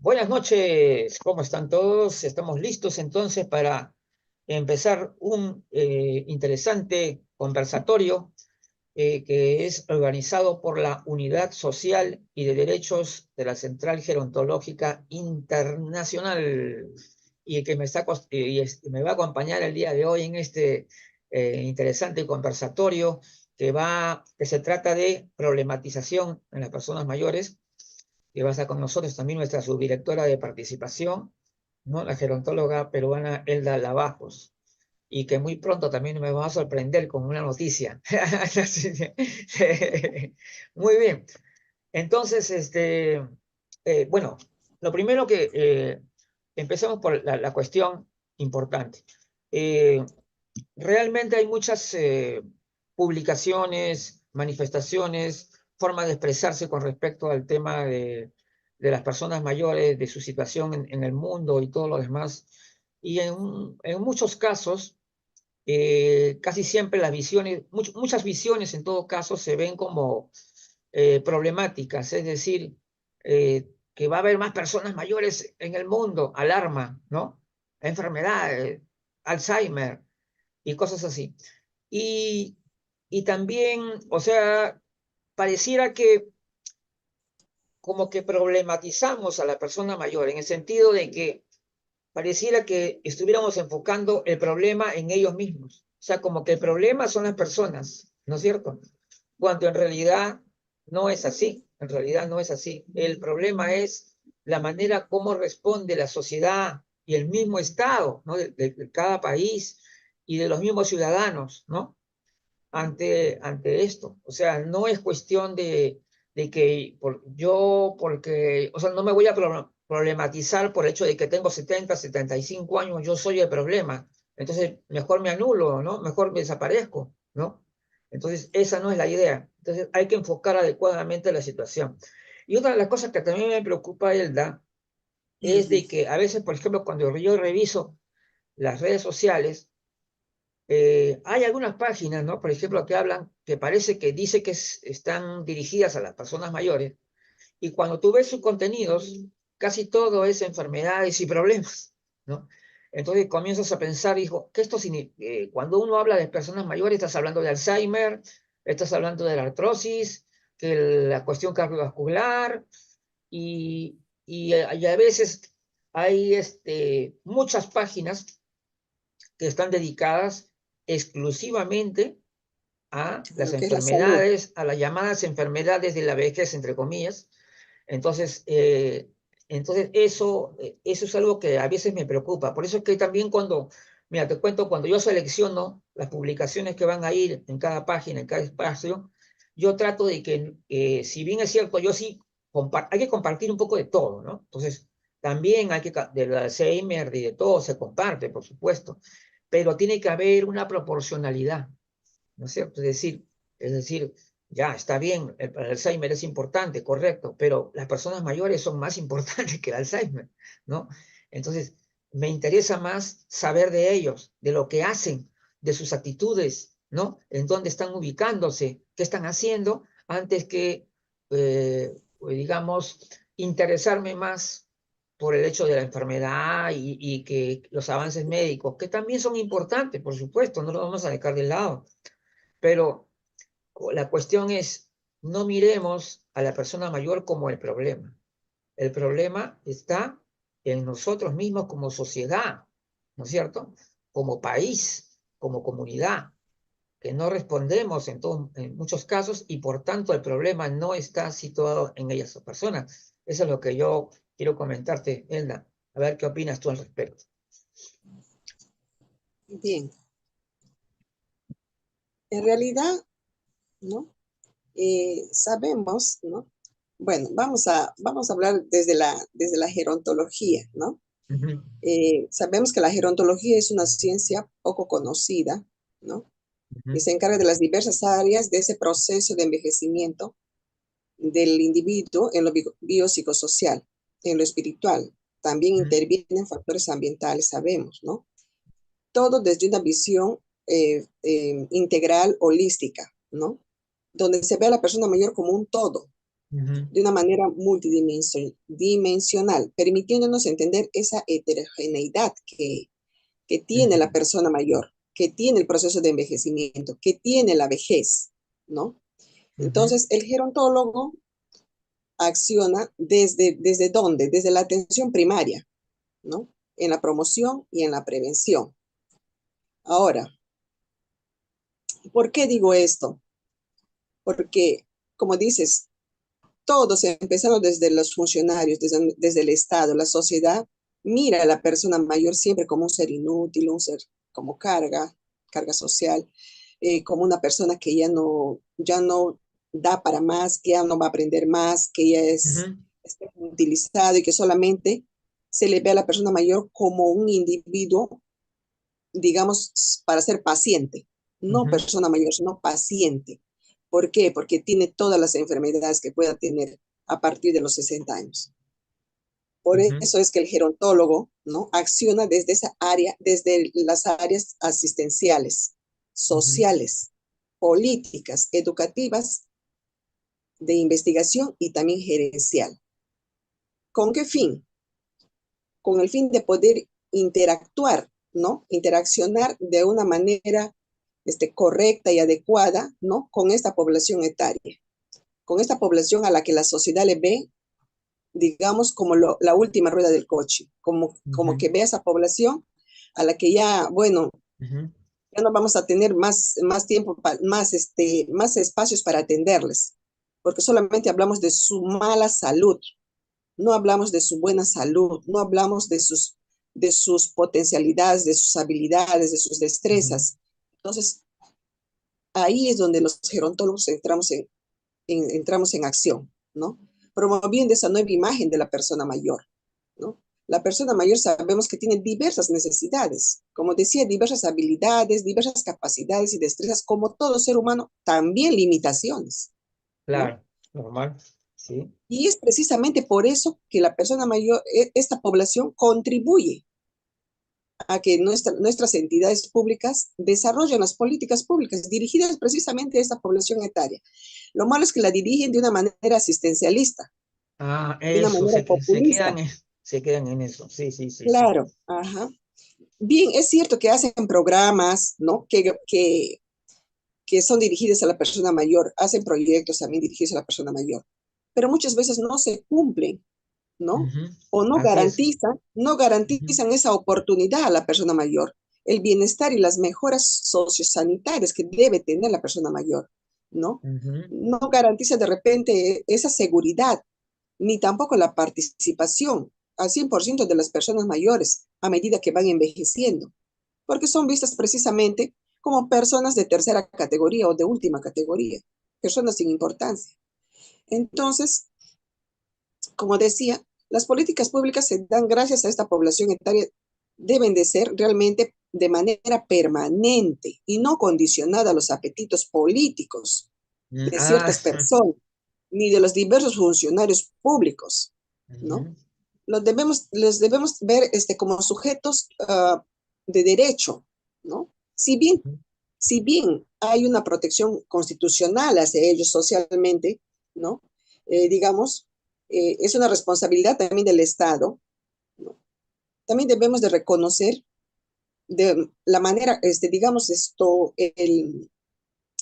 Buenas noches, ¿cómo están todos? Estamos listos entonces para empezar un interesante conversatorio que es organizado por la Unidad Social y de Derechos de la Central Gerontológica Internacional y que me va a acompañar el día de hoy en este interesante conversatorio que se trata de problematización en las personas mayores, que va a estar con nosotros también nuestra subdirectora de participación, ¿no? La gerontóloga peruana Elda Lavajos, y que muy pronto también me va a sorprender con una noticia. Muy bien. Entonces, bueno, lo primero que empecemos por la cuestión importante. Eh, Realmente hay muchas publicaciones, manifestaciones, formas de expresarse con respecto al tema de las personas mayores, de su situación en el mundo y todo lo demás. Y en muchos casos, casi siempre las visiones, muchas visiones en todo caso se ven como problemáticas, es decir, que va a haber más personas mayores en el mundo, alarma, ¿no? Enfermedades, Alzheimer y cosas así. Y, y también, o sea, pareciera que como que problematizamos a la persona mayor, en el sentido de que pareciera que estuviéramos enfocando el problema en ellos mismos. O sea, como que el problema son las personas, ¿no es cierto? Cuando en realidad no es así, en realidad no es así. El problema es la manera como responde la sociedad y el mismo Estado, ¿no? De cada país y de los mismos ciudadanos, ¿no? Ante esto. O sea, no es cuestión de que porque, o sea, no me voy a problematizar por el hecho de que tengo 75 años, yo soy el problema. Entonces, mejor me anulo, ¿no? Mejor me desaparezco, ¿no? Entonces, esa no es la idea. Entonces, hay que enfocar adecuadamente la situación. Y otra de las cosas que también me preocupa, Elda, es Ujú. de que a veces, por ejemplo, cuando yo reviso las redes sociales, hay algunas páginas, ¿no? Por ejemplo, que hablan, que parece que dice que están dirigidas a las personas mayores, y cuando tú ves sus contenidos, casi todo es enfermedades y problemas, ¿no? Entonces comienzas a pensar, hijo, que cuando uno habla de personas mayores, estás hablando de Alzheimer, estás hablando de la artrosis, que la cuestión cardiovascular, y a veces hay muchas páginas que están dedicadas exclusivamente a A las lo que es la salud. enfermedades, a las llamadas enfermedades de la vejez, entre comillas. Entonces, eso es algo que a veces me preocupa. Por eso es que también mira, te cuento, cuando yo selecciono las publicaciones que van a ir en cada página, en cada espacio, yo trato de que, si bien es cierto, yo sí, hay que compartir un poco de todo, ¿no? Entonces, también del Alzheimer y de todo se comparte, por supuesto, pero tiene que haber una proporcionalidad, ¿no es cierto? Es decir, ya está bien, el Alzheimer es importante, correcto, pero las personas mayores son más importantes que el Alzheimer, ¿no? Entonces, me interesa más saber de ellos, de lo que hacen, de sus actitudes, ¿no? En dónde están ubicándose, qué están haciendo, antes que, digamos, interesarme más por el hecho de la enfermedad y que los avances médicos, que también son importantes, por supuesto, no los vamos a dejar de lado, pero la cuestión es, no miremos a la persona mayor como el problema. El problema está en nosotros mismos como sociedad, ¿no es cierto? Como país, como comunidad, que no respondemos en muchos casos y por tanto el problema no está situado en ellas personas. Eso es lo que yo quiero comentarte, Elda. A ver qué opinas tú al respecto. Bien, en realidad, ¿no? Sabemos, ¿no? Bueno, vamos a hablar desde la gerontología, ¿no? Ujú, Sabemos que la gerontología es una ciencia poco conocida, ¿no? Y ujú, se encarga de las diversas áreas de ese proceso de envejecimiento del individuo en lo biopsicosocial, en lo espiritual. También ujú, intervienen factores ambientales, sabemos, ¿no? Todo desde una visión integral, holística, ¿no? Donde se ve a la persona mayor como un todo, Ujú, de una manera multidimensional, permitiéndonos entender esa heterogeneidad que tiene la ujú, persona mayor, que tiene el proceso de envejecimiento, que tiene la vejez, ¿no? ujú, Entonces, el gerontólogo acciona ¿desde dónde? Desde la atención primaria, ¿no? En la promoción y en la prevención. Ahora, ¿por qué digo esto? Porque, como dices, todos, empezando desde los funcionarios, desde el Estado, la sociedad, mira a la persona mayor siempre como un ser inútil, un ser como carga social, como una persona que ya no da para más, que ya no va a aprender más, que ya ujú, está utilizado y que solamente se le ve a la persona mayor como un individuo, digamos, para ser paciente, no ujú, persona mayor, sino paciente. ¿Por qué? Porque tiene todas las enfermedades que pueda tener a partir de los 60 años. Por ujú, eso es que el gerontólogo, ¿no?, acciona desde esa área, desde las áreas asistenciales, ujú, sociales, políticas, educativas, de investigación y también gerencial. ¿Con qué fin? Con el fin de poder interactuar, ¿no? Interaccionar de una manera correcta y adecuada, ¿no?, con esta población etaria, con esta población a la que la sociedad le ve, digamos, como la última rueda del coche, como ujú, que ve a esa población a la que ya, bueno, ujú, ya no vamos a tener más tiempo, más espacios para atenderles, porque solamente hablamos de su mala salud, no hablamos de su buena salud, no hablamos de sus potencialidades, de sus habilidades, de sus ujú. destrezas. Entonces, ahí es donde los gerontólogos entramos en acción, ¿no? Promoviendo esa nueva imagen de la persona mayor, ¿no? La persona mayor sabemos que tiene diversas necesidades, como decía, diversas habilidades, diversas capacidades y destrezas, como todo ser humano, también limitaciones, ¿no? Claro, normal, sí. Y es precisamente por eso que la persona mayor, esta población, contribuye a que nuestras entidades públicas desarrollen las políticas públicas dirigidas precisamente a esta población etaria. Lo malo es que la dirigen de una manera asistencialista, Ah, de una eso, manera populista. se quedan en eso. Sí, sí, sí, sí. Claro, ajá. Bien, es cierto que hacen programas, ¿no?, que son dirigidos a la persona mayor, hacen proyectos también dirigidos a la persona mayor, pero muchas veces no se cumplen, ¿no? Ujú, O así es. no Ujú, garantizan esa oportunidad a la persona mayor, el bienestar y las mejoras sociosanitarias que debe tener la persona mayor, ¿no? ujú, No garantiza de repente esa seguridad, ni tampoco la participación al 100% de las personas mayores a medida que van envejeciendo, porque son vistas precisamente como personas de tercera categoría o de última categoría, personas sin importancia. Entonces, como decía, las políticas públicas se dan gracias a esta población etaria, deben de ser realmente de manera permanente y no condicionada a los apetitos políticos de Ah, ciertas personas, ni de los diversos funcionarios públicos, ¿no? ujú, Les debemos ver como sujetos de derecho, ¿no? ujú, Si bien hay una protección constitucional hacia ellos socialmente, ¿no? Digamos, es una responsabilidad también del Estado, ¿no? También debemos de reconocer de la manera, digamos,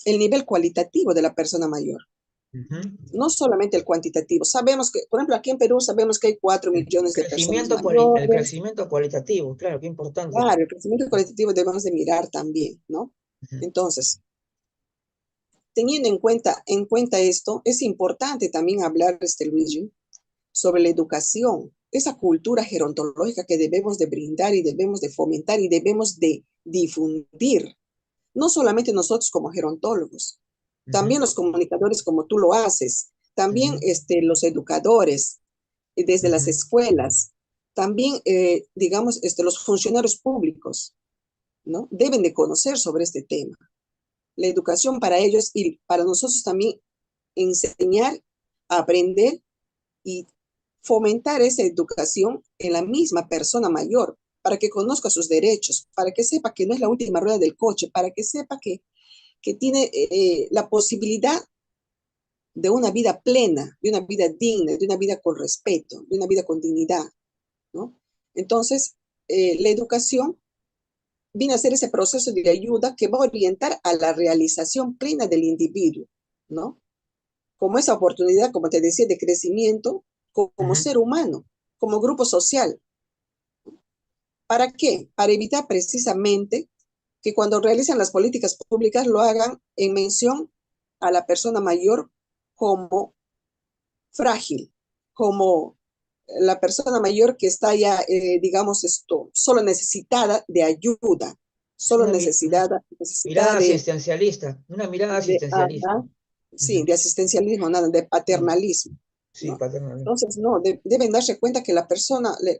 el nivel cualitativo de la persona mayor, ujú. no solamente el cuantitativo. Sabemos que, por ejemplo, aquí en Perú sabemos que hay 4 millones de personas El mayores. crecimiento cualitativo, claro, qué importante. Claro, el crecimiento cualitativo debemos de mirar también, ¿no? Ujú, Entonces, teniendo en cuenta esto, es importante también hablar, Luigi, sobre la educación, esa cultura gerontológica que debemos de brindar y debemos de fomentar y debemos de difundir, no solamente nosotros como gerontólogos, ujú, también los comunicadores como tú lo haces, también ujú, los educadores desde las ujú, escuelas, también, digamos, los funcionarios públicos, ¿no? Deben de conocer sobre este tema. La educación para ellos y para nosotros también enseñar, aprender y fomentar esa educación en la misma persona mayor, para que conozca sus derechos, para que sepa que no es la última rueda del coche, para que sepa que tiene la posibilidad de una vida plena, de una vida digna, de una vida con respeto, de una vida con dignidad, ¿no? Entonces, la educación viene a ser ese proceso de ayuda que va a orientar a la realización plena del individuo, ¿no? Como esa oportunidad, como te decía, de crecimiento como Ujú. ser humano, como grupo social. ¿Para qué? Para evitar precisamente que cuando realizan las políticas públicas lo hagan en mención a la persona mayor como frágil, como la persona mayor que está ya, digamos, solo necesitada de ayuda, solo Una mirada necesitada asistencialista, una mirada asistencialista. ajá, sí, Ujú. de asistencialismo, nada, de Sí, paternalismo, sí, ¿no? paternalismo. Entonces, no, deben darse cuenta que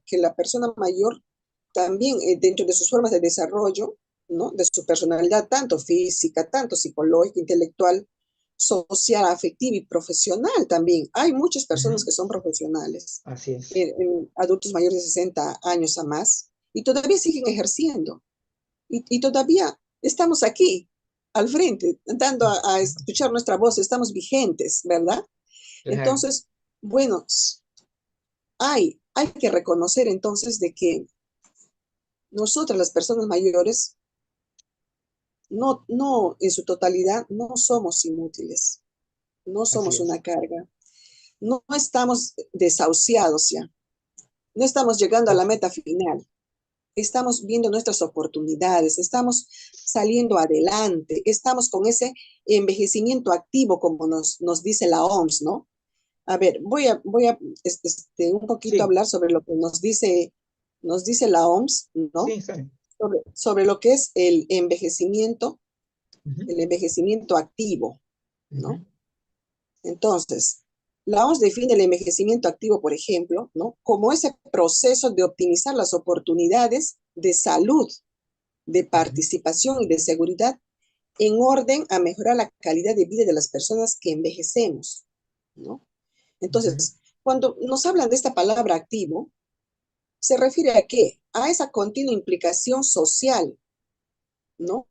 que la persona mayor también, dentro de sus formas de desarrollo, ¿no? De su personalidad, tanto física, tanto psicológica, intelectual, social, afectiva y profesional también. Hay muchas personas Ujú. que son profesionales, Así es. adultos mayores de 60 años a más, y todavía siguen ejerciendo. Y todavía estamos aquí, al frente, dando a escuchar nuestra voz, estamos vigentes, ¿verdad? Claro. Entonces, bueno, hay que reconocer entonces de que nosotras, las personas mayores, no, en su totalidad, no somos inútiles, no Así somos es. una carga, no estamos desahuciados ya, no estamos llegando a la No, meta final, estamos viendo nuestras oportunidades, estamos saliendo adelante, estamos con ese envejecimiento activo, como nos dice la OMS, ¿no? A ver, voy a un poquito sí, hablar sobre lo que nos dice la OMS, sí, ¿no? está bien. Sobre lo que es Ujú, el envejecimiento activo, ¿no? ujú, Entonces, la OMS define el envejecimiento activo, por ejemplo, ¿no? Como ese proceso de optimizar las oportunidades de salud, de ujú, participación y de seguridad en orden a mejorar la calidad de vida de las personas que envejecemos, ¿no? ujú. Entonces, cuando nos hablan de esta palabra activo, se refiere a qué? A esa continua implicación social, ¿no?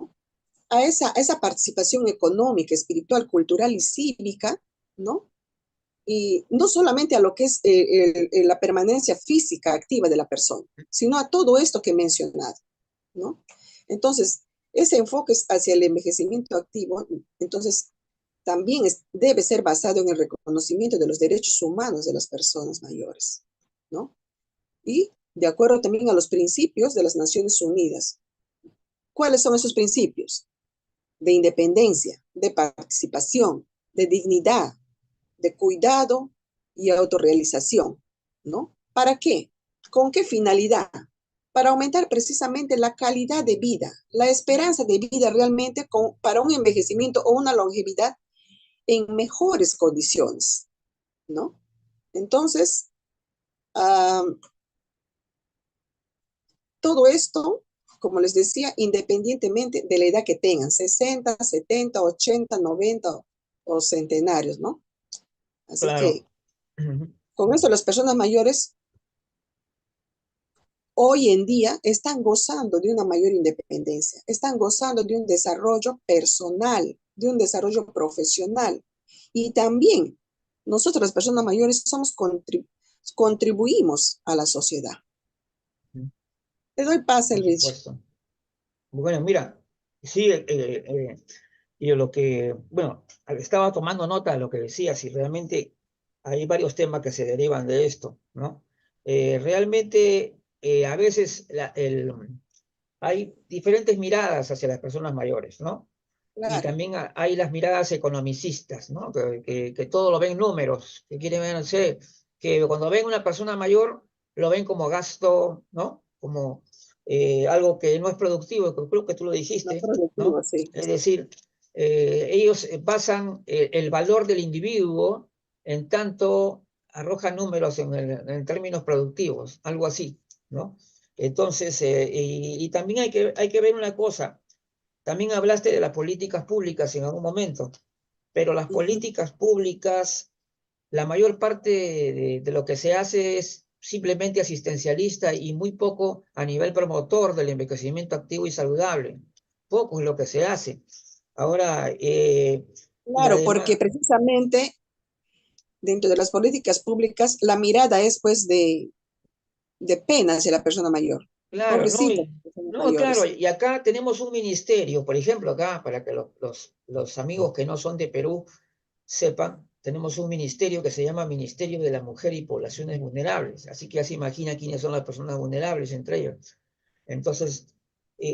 A esa participación económica, espiritual, cultural y cívica, ¿no? Y no solamente a lo que es la permanencia física activa de la persona, sino a todo esto que he mencionado, ¿no? Entonces, ese enfoque hacia el envejecimiento activo, entonces, también debe ser basado en el reconocimiento de los derechos humanos de las personas mayores, ¿no? Y de acuerdo también a los principios de las Naciones Unidas. ¿Cuáles son esos principios? De independencia, de participación, de dignidad, de cuidado y autorrealización, ¿no? ¿Para qué? ¿Con qué finalidad? Para aumentar precisamente la calidad de vida, la esperanza de vida realmente para un envejecimiento o una longevidad en mejores condiciones, ¿no? Entonces, uh, todo esto, como les decía, independientemente de la edad que tengan, 60, 70, 80, 90 o centenarios, ¿no? Así Claro. que Ujú. con eso las personas mayores hoy en día están gozando de una mayor independencia, están gozando de un desarrollo personal, de un desarrollo profesional. Y también nosotros las personas mayores contribuimos a la sociedad. Te doy pase, Por Rich. supuesto. Bueno, mira, sí, y lo que, bueno, estaba tomando nota de lo que decías y realmente hay varios temas que se derivan de esto, ¿no? Realmente a veces hay diferentes miradas hacia las personas mayores, ¿no? Y Claro, también hay las miradas economicistas, ¿no? Que todo lo ven números, que quieren ver, no sé, que cuando ven una persona mayor, lo ven como gasto, ¿no? Como algo que no es productivo, que creo que tú lo no dijiste, productivo, ¿no? sí. Es decir, ellos basan el valor del individuo en tanto arrojan números en términos productivos, algo así, ¿no? Entonces, y también hay que ver una cosa. También hablaste de las políticas públicas en algún momento, pero las Ujú. políticas públicas, la mayor parte de lo que se hace es simplemente asistencialista y muy poco a nivel promotor del envejecimiento activo y saludable. Poco es lo que se hace. Ahora, y Claro, porque además, precisamente, dentro de las políticas públicas, la mirada es pues de pena hacia la persona mayor. Claro, ¿no? Pobrecitas personas No, claro, mayores. y acá tenemos un ministerio, por ejemplo, acá, para que los amigos que no son de Perú sepan, tenemos un ministerio que se llama Ministerio de la Mujer y Poblaciones Vulnerables, así que ya se imagina quiénes son las personas vulnerables entre ellos. Entonces,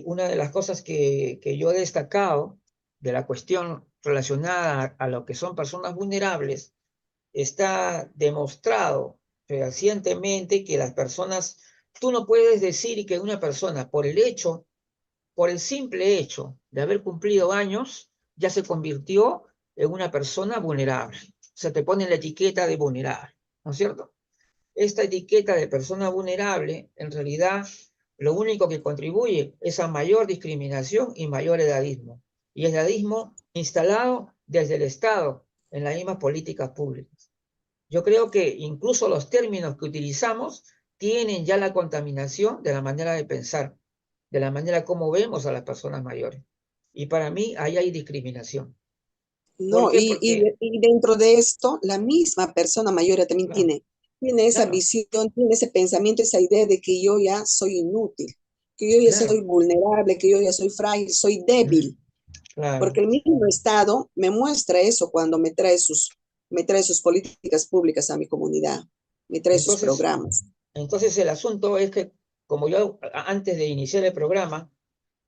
una de las cosas que yo he destacado de la cuestión relacionada a lo que son personas vulnerables, está demostrado fehacientemente que las personas, tú no puedes decir que una persona por el simple hecho de haber cumplido años, ya se convirtió en una persona vulnerable. Se te pone la etiqueta de vulnerable, ¿no es cierto? Esta etiqueta de persona vulnerable, en realidad, lo único que contribuye es a mayor discriminación y mayor edadismo. Y edadismo instalado desde el Estado en las mismas políticas públicas. Yo creo que incluso los términos que utilizamos tienen ya la contaminación de la manera de pensar, de la manera como vemos a las personas mayores. Y para mí ahí hay discriminación. ¿Por No, qué? Porque, y dentro de esto, la misma persona mayor también claro, tiene esa claro, visión, tiene ese pensamiento, esa idea de que yo ya soy inútil, que yo ya claro, soy vulnerable, que yo ya soy frágil, soy débil, claro. porque el mismo Estado me muestra eso cuando me trae sus políticas públicas a mi comunidad, me trae sus Entonces, programas. entonces el asunto es que, como yo antes de iniciar el programa,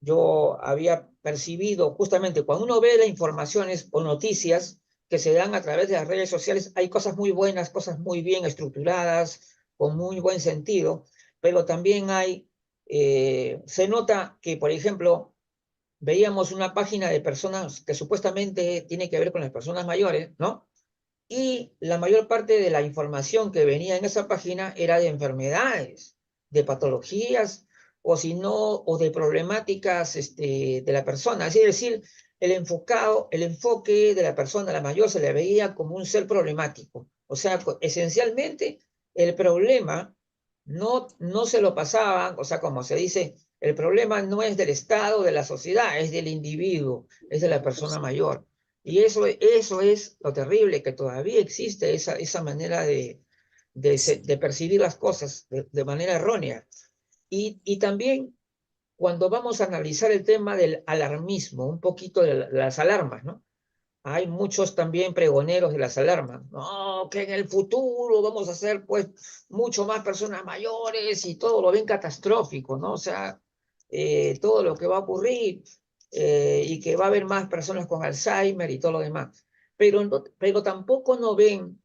yo había percibido justamente cuando uno ve las informaciones o noticias que se dan a través de las redes sociales, hay cosas muy buenas, cosas muy bien estructuradas, con muy buen sentido, pero también se nota que, por ejemplo, veíamos una página de personas que supuestamente tiene que ver con las personas mayores, ¿no? Y la mayor parte de la información que venía en esa página era de enfermedades, de patologías, o si no, o de problemáticas de la persona. Es decir, el enfoque de la persona, la mayor, se le veía como un ser problemático. O sea, esencialmente, el problema no se lo pasaban, o sea, como se dice, el problema no es del Estado, de la sociedad, es del individuo, es de la persona mayor. Y eso es lo terrible, que todavía existe esa manera de percibir las cosas de manera errónea. Y también cuando vamos a analizar el tema del alarmismo, un poquito de las alarmas, ¿no? Hay muchos también pregoneros de las alarmas. No, que en el futuro vamos a ser pues mucho más personas mayores y todo lo ven catastrófico, ¿no? O sea, todo lo que va a ocurrir y que va a haber más personas con Alzheimer y todo lo demás. Pero tampoco no ven,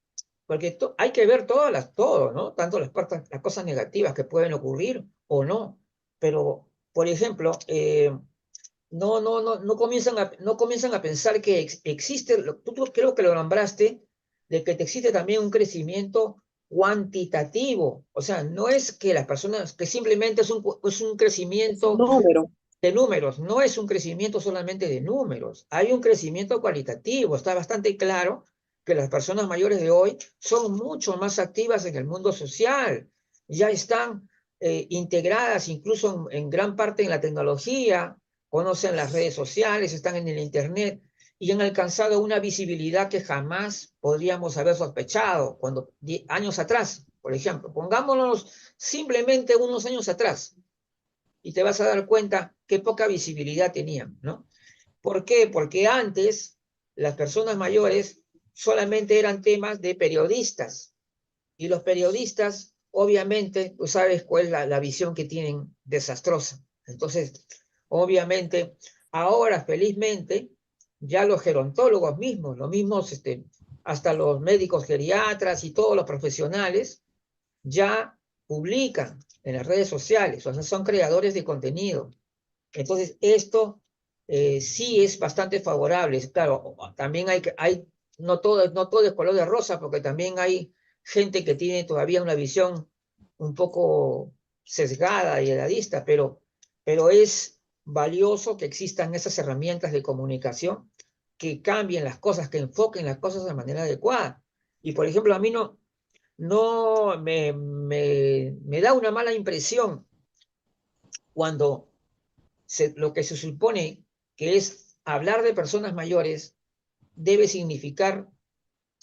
porque hay que ver todo, ¿no? Tanto las cosas negativas que pueden ocurrir o no. Pero, por ejemplo, no comienzan a pensar que existe, tú creo que lo nombraste, de que existe también un crecimiento cuantitativo. O sea, no es que las personas, que simplemente es un Es un crecimiento número. de números, no es un crecimiento solamente de números, hay un crecimiento cualitativo. Está bastante claro que las personas mayores de hoy son mucho más activas en el mundo social, ya están integradas incluso en gran parte en la tecnología, conocen las redes sociales, están en el Internet y han alcanzado una visibilidad que jamás podríamos haber sospechado cuando años atrás, por ejemplo, pongámonos simplemente unos años atrás y te vas a dar cuenta qué poca visibilidad tenían, ¿no? ¿Por qué? Porque antes las personas mayores solamente eran temas de periodistas y los periodistas, obviamente, tú sabes cuál es la visión que tienen desastrosa. Entonces, obviamente, ahora felizmente, ya los gerontólogos mismos, los mismos, hasta los médicos geriatras y todos los profesionales, ya publican en las redes sociales, o sea, son creadores de contenido. Entonces, esto sí es bastante favorable. Claro, también no todo es color de rosa, porque también hay gente que tiene todavía una visión un poco sesgada y edadista, pero es valioso que existan esas herramientas de comunicación que cambien las cosas, que enfoquen las cosas de manera adecuada. Y por ejemplo, a mí no me da una mala impresión cuando lo que se supone que es hablar de personas mayores debe significar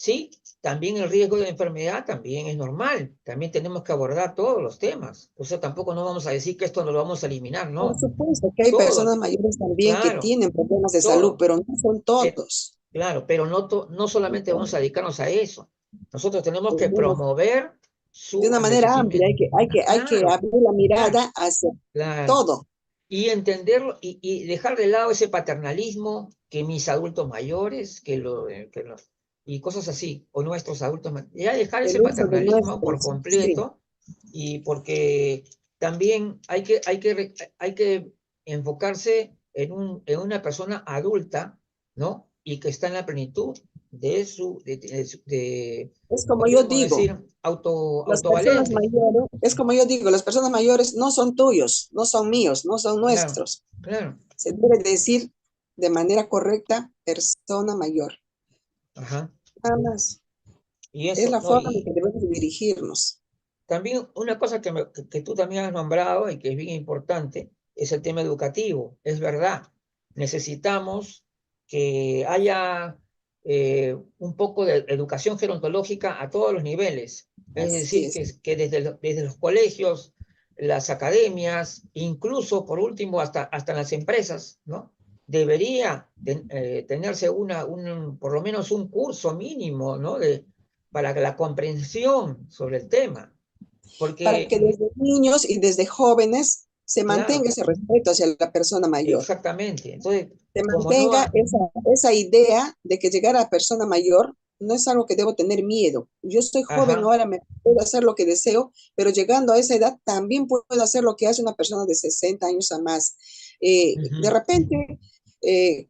Sí, también el riesgo de enfermedad también es normal. También tenemos que abordar todos los temas. O sea, tampoco no vamos a decir que esto no lo vamos a eliminar, Por no. supuesto que hay Todo, personas mayores también que claro, tienen problemas de salud, todo. pero no son todos. Claro, pero no solamente vamos a dedicarnos a eso. Nosotros tenemos que Tenemos promover de su una manera amplia, envejecimiento. hay que Claro, abrir la claro, mirada hacia claro. todo. Y entenderlo y dejar de lado ese paternalismo que mis adultos mayores, y cosas así, o nuestros adultos mayores. Ya dejar El ese uso de paternalismo por nuestros, sí, completo, y porque también hay que enfocarse en una persona adulta, ¿no? Y que está en la plenitud es como yo podríamos digo, decir, las personas autovalente. mayores, es como yo digo, las personas mayores no son tuyos, no son míos, no son Claro, nuestros. claro. Se debe decir de manera correcta, persona mayor. Ajá. Nada más. Y Es eso, la ¿no? forma en que debemos dirigirnos. También una cosa que tú también has nombrado y que es bien importante es el tema educativo. Es verdad, necesitamos que haya un poco de educación gerontológica a todos los niveles. Es Así decir, es. que desde los colegios, las academias, incluso por último hasta en las empresas, ¿no? Debería tenerse por lo menos un curso mínimo, ¿no? Para la comprensión sobre el tema. Para Porque, que desde niños y desde jóvenes se claro, mantenga ese respeto hacia la persona mayor. exactamente. Entonces, Se como no, mantenga esa idea de que llegar a persona mayor no es algo que debo tener miedo. Yo estoy joven ajá, ahora, me puedo hacer lo que deseo, pero llegando a esa edad también puedo hacer lo que hace una persona de 60 años a más. De ujú, repente, eh,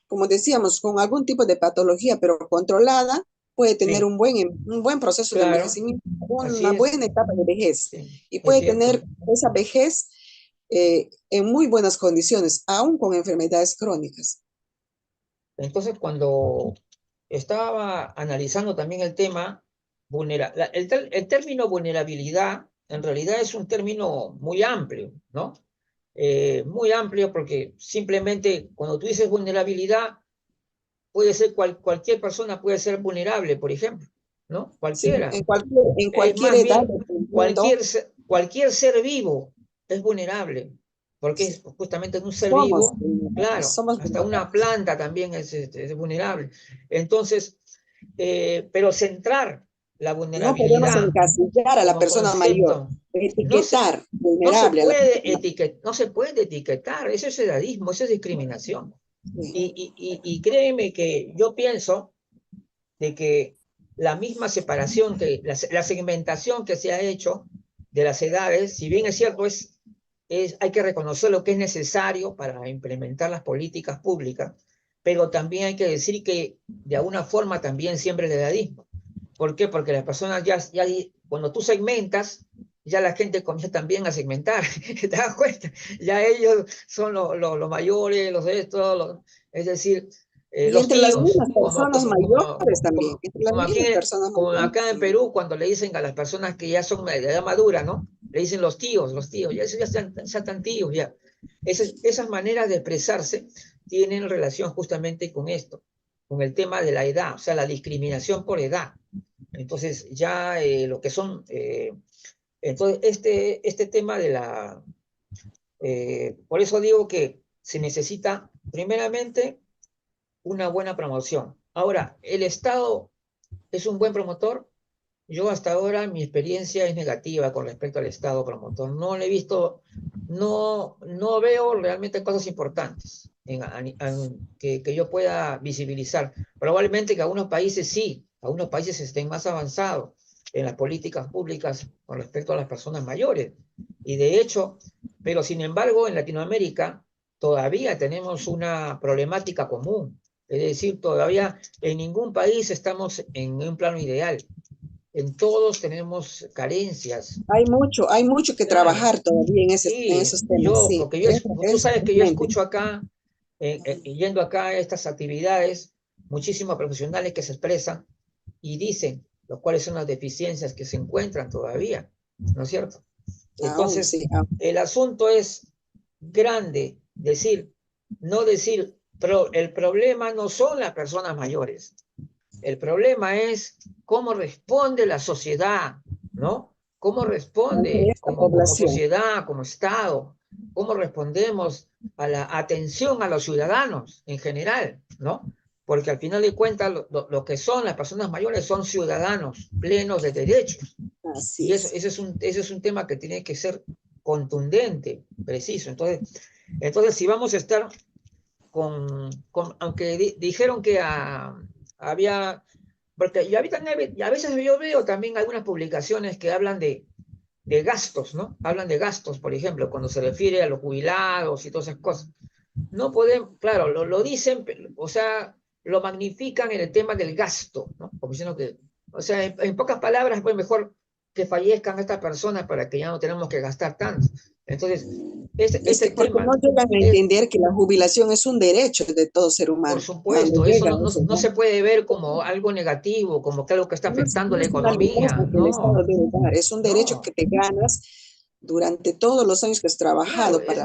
como decíamos, con algún tipo de patología, pero controlada, puede tener sí, un buen proceso de claro, envejecimiento, así una es, buena etapa de vejez sí, y es puede cierto. tener esa vejez en muy buenas condiciones, aún con enfermedades crónicas. Entonces, cuando estaba analizando también el tema, el término vulnerabilidad en realidad es un término muy amplio, ¿no? Muy amplio porque simplemente cuando tú dices vulnerabilidad, puede ser cualquier persona puede ser vulnerable, por ejemplo, ¿no? Sí, Cualquiera. en Es cualquier más edad, bien, dependiendo, cualquier ser vivo es vulnerable, porque es justamente un ser somos vivo, vulnerables, claro, somos hasta una vulnerables. planta también es vulnerable. Entonces, pero centrar la No podemos vulnerabilidad encasillar a la como persona mayor, concepto no se, etiquetar vulnerable a la persona no se puede etiquetar, eso es edadismo, eso es discriminación. mayor. Y créeme que yo pienso de que la misma separación, la segmentación que se ha hecho de las edades, si bien es cierto, hay que reconocer lo que es necesario para implementar las políticas públicas, pero también hay que decir que de alguna forma también siempre el edadismo. ¿Por qué? Porque las personas cuando tú segmentas, ya la gente comienza también a segmentar, ¿te das cuenta? Ya ellos son los mayores, los de estos, es decir, Y los entre las tíos, mismas personas mayores también, entre las mismas personas como mayores acá en también. Perú, cuando le dicen a las personas que ya son de edad madura, ¿no? Le dicen los tíos, ya, eso ya están tíos, ya. Esas maneras de expresarse tienen relación justamente con esto, con el tema de la edad, o sea, la discriminación por edad. Entonces, ya lo que son, entonces, este tema por eso digo que se necesita, primeramente, una buena promoción. Ahora, ¿el Estado es un buen promotor? Yo hasta ahora mi experiencia es negativa con respecto al Estado promotor. No le he visto, no veo realmente cosas importantes que yo pueda visibilizar. Probablemente que algunos países sí, algunos países estén más avanzados en las políticas públicas con respecto a las personas mayores. Y de hecho, pero sin embargo, en Latinoamérica todavía tenemos una problemática común. Es decir, todavía en ningún país estamos en un plano ideal. En todos tenemos carencias. Hay mucho que Claro, trabajar todavía en sí, esos temas, sí, porque tú es sabes que yo realmente. escucho acá, yendo acá a estas actividades, muchísimos profesionales que se expresan y dicen cuáles son las deficiencias que se encuentran todavía, ¿no es cierto? Aún Entonces, sí, el asunto es grande, no decir, pero el problema no son las personas mayores, El problema es cómo responde la sociedad, ¿no? ¿Cómo ante responde esta como población. sociedad, como Estado? ¿Cómo respondemos a la atención a los ciudadanos en general, ¿no? Porque al final de cuentas lo que son las personas mayores son ciudadanos plenos de derechos. Así Y eso, es. ese es un tema que tiene que ser contundente, preciso. Entonces si vamos a estar aunque dijeron que había, porque y a veces yo veo también algunas publicaciones que hablan de gastos, ¿no? Hablan de gastos, por ejemplo, cuando se refiere a los jubilados y todas esas cosas. No podemos, claro, lo dicen, o sea, lo magnifican en el tema del gasto, ¿no? Como diciendo que, o sea, en pocas palabras, pues mejor que fallezcan estas personas para que ya no tenemos que gastar tanto. Entonces, Es este que porque tema no llegan a es, entender que la jubilación es un derecho de todo ser por humano. Cuando supuesto, eso llega a esa no edad, se puede ver como algo negativo, como que algo que está no afectando la es una limosna economía. que el Estado No, debe dar, es un derecho que no, te ganas durante todos los años que has claro, trabajado es para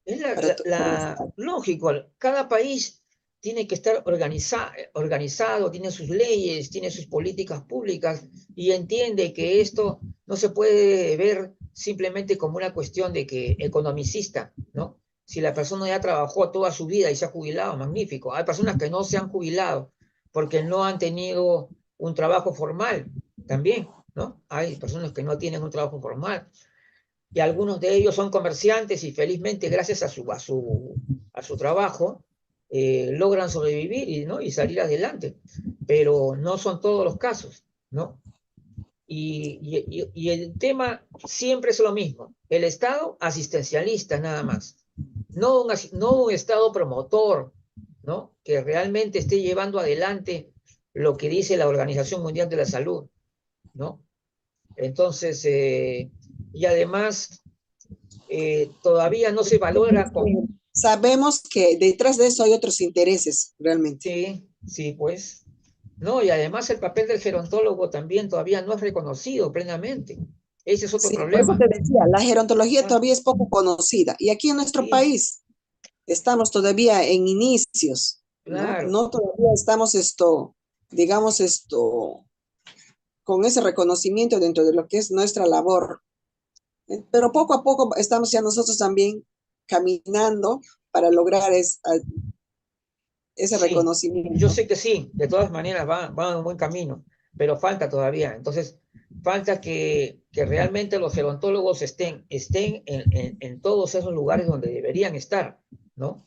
estar. lógico. Cada país tiene que estar organizado, tiene sus leyes, tiene sus políticas públicas y entiende que esto no se puede ver simplemente como una cuestión de que economicista, ¿no? Si la persona ya trabajó toda su vida y se ha jubilado, magnífico. Hay personas que no se han jubilado porque no han tenido un trabajo formal también, ¿no? Hay personas que no tienen un trabajo formal y algunos de ellos son comerciantes y felizmente gracias a su trabajo logran sobrevivir ¿no? y salir adelante, pero no son todos los casos, ¿no? Y el tema siempre es lo mismo, el Estado asistencialista nada más, no un Estado promotor, ¿no? Que realmente esté llevando adelante lo que dice la Organización Mundial de la Salud, ¿no? Entonces, y además todavía no se valora Sabemos que detrás de eso hay otros intereses, realmente. sí, sí, pues, no, y además el papel del gerontólogo también todavía no es reconocido plenamente. Ese es otro Sí, por eso problema. te decía, la gerontología Ah, todavía es poco conocida. Y aquí en nuestro sí, país estamos todavía en inicios, ¿no? claro, No todavía estamos digamos con ese reconocimiento dentro de lo que es nuestra labor. Pero poco a poco estamos ya nosotros también caminando para lograr ese sí. Yo reconocimiento. sé que sí, de todas maneras va en un buen camino, pero falta todavía. Entonces, falta que realmente los gerontólogos estén en todos esos lugares donde deberían estar, ¿no?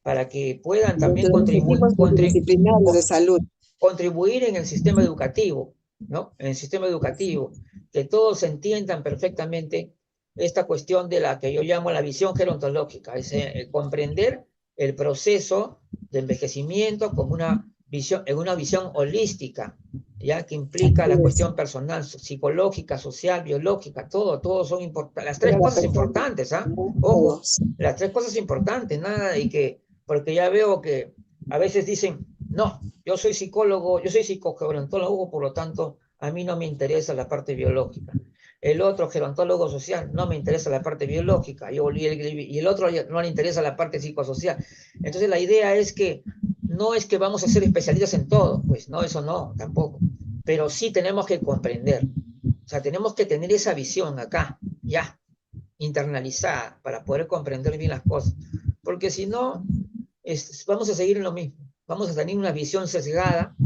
Para que puedan también Dentro de los equipos multidisciplinarios de salud. contribuir en el sistema educativo, ¿no? En el sistema educativo, que todos entiendan perfectamente esta cuestión de la que yo llamo la visión gerontológica, es comprender el proceso de envejecimiento como en una visión holística, ya que implica Así la es. cuestión personal, psicológica, social, biológica, todo son importantes, las tres Para la cosas persona, importantes, ¿ah? ¿no? Ojo, Todos. las tres cosas importantes, nada, porque ya veo que a veces dicen, no, yo soy psicólogo, yo soy psicogerontólogo, por lo tanto, a mí no me interesa la parte biológica. El otro gerontólogo social, no me interesa la parte biológica, y el otro no le interesa la parte psicosocial. Entonces la idea es que no es que vamos a ser especialistas en todo, pues no, eso no, tampoco. Pero sí tenemos que comprender, o sea, tenemos que tener esa visión acá, ya, internalizada, para poder comprender bien las cosas. Porque si no, vamos a seguir en lo mismo, vamos a tener una visión sesgada,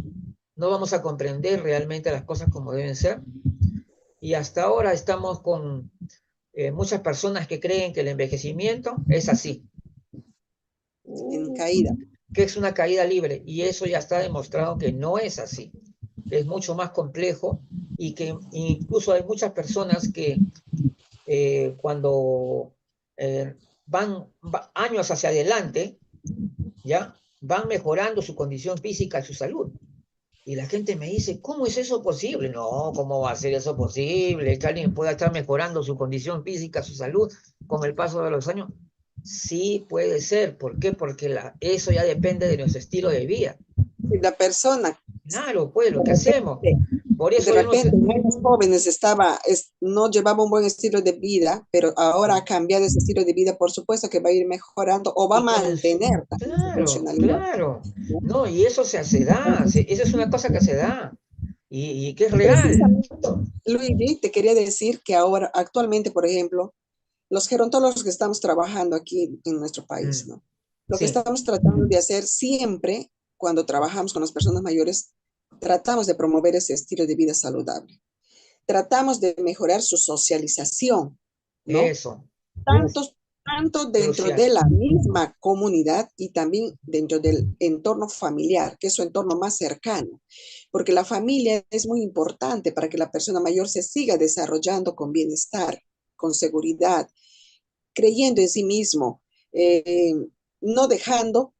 no vamos a comprender realmente las cosas como deben ser, y hasta ahora estamos con muchas personas que creen que el envejecimiento es así, En caída. que es una caída libre, y eso ya está demostrado que no es así, que es mucho más complejo y que incluso hay muchas personas que cuando años hacia adelante, ya van mejorando su condición física y su salud. Y la gente me dice, ¿cómo es eso posible? No, ¿cómo va a ser eso posible? Que alguien pueda estar mejorando su condición física, su salud con el paso de los años. Sí, puede ser. ¿Por qué? Porque eso ya depende de nuestro estilo de vida. Si la persona Claro, pues, de lo que hacemos. repente Por De eso yo no sé. repente, los jóvenes no llevaba un buen estilo de vida, pero ahora ha cambiado ese estilo de vida, por supuesto que va a ir mejorando o va a Y con mantener también su claro, funcionalidad, claro. ¿no? No, y eso se da, Entonces, esa es una cosa que se da y que es real. precisamente, Luigi, te quería decir que ahora, actualmente, por ejemplo, los gerontólogos que estamos trabajando aquí en nuestro país, Mm, ¿no? Lo que sí, estamos tratando de hacer siempre, cuando trabajamos con las personas mayores, tratamos de promover ese estilo de vida saludable. Tratamos de mejorar su socialización, ¿no? eso. Uf, Tanto, tanto dentro crucial. de la misma comunidad y también dentro del entorno familiar, que es su entorno más cercano, porque la familia es muy importante para que la persona mayor se siga desarrollando con bienestar, con seguridad, creyendo en sí mismo, eh, no dejando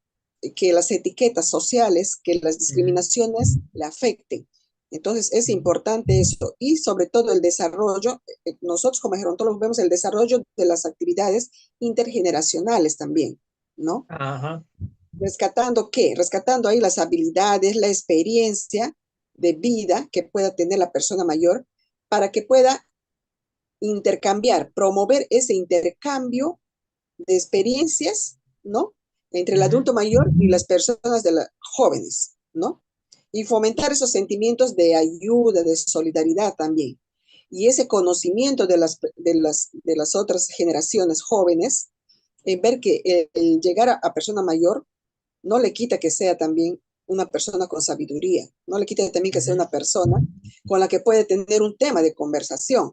que las etiquetas sociales, que las Ujú, discriminaciones le afecten. Entonces es ujú. importante eso y sobre todo el desarrollo, nosotros como gerontólogos vemos el desarrollo de las actividades intergeneracionales también, ¿no? Ajá. Rescatando qué? Rescatando ahí las habilidades, la experiencia de vida que pueda tener la persona mayor para que pueda intercambiar, promover ese intercambio de experiencias, ¿no? Entre el Ujú, adulto mayor y las personas jóvenes, ¿no? Y fomentar esos sentimientos de ayuda, de solidaridad también. Y ese conocimiento de las otras generaciones jóvenes, en ver que el llegar a persona mayor no le quita que sea también una persona con sabiduría, no le quita también que sea ujú. una persona con la que puede tener un tema de conversación,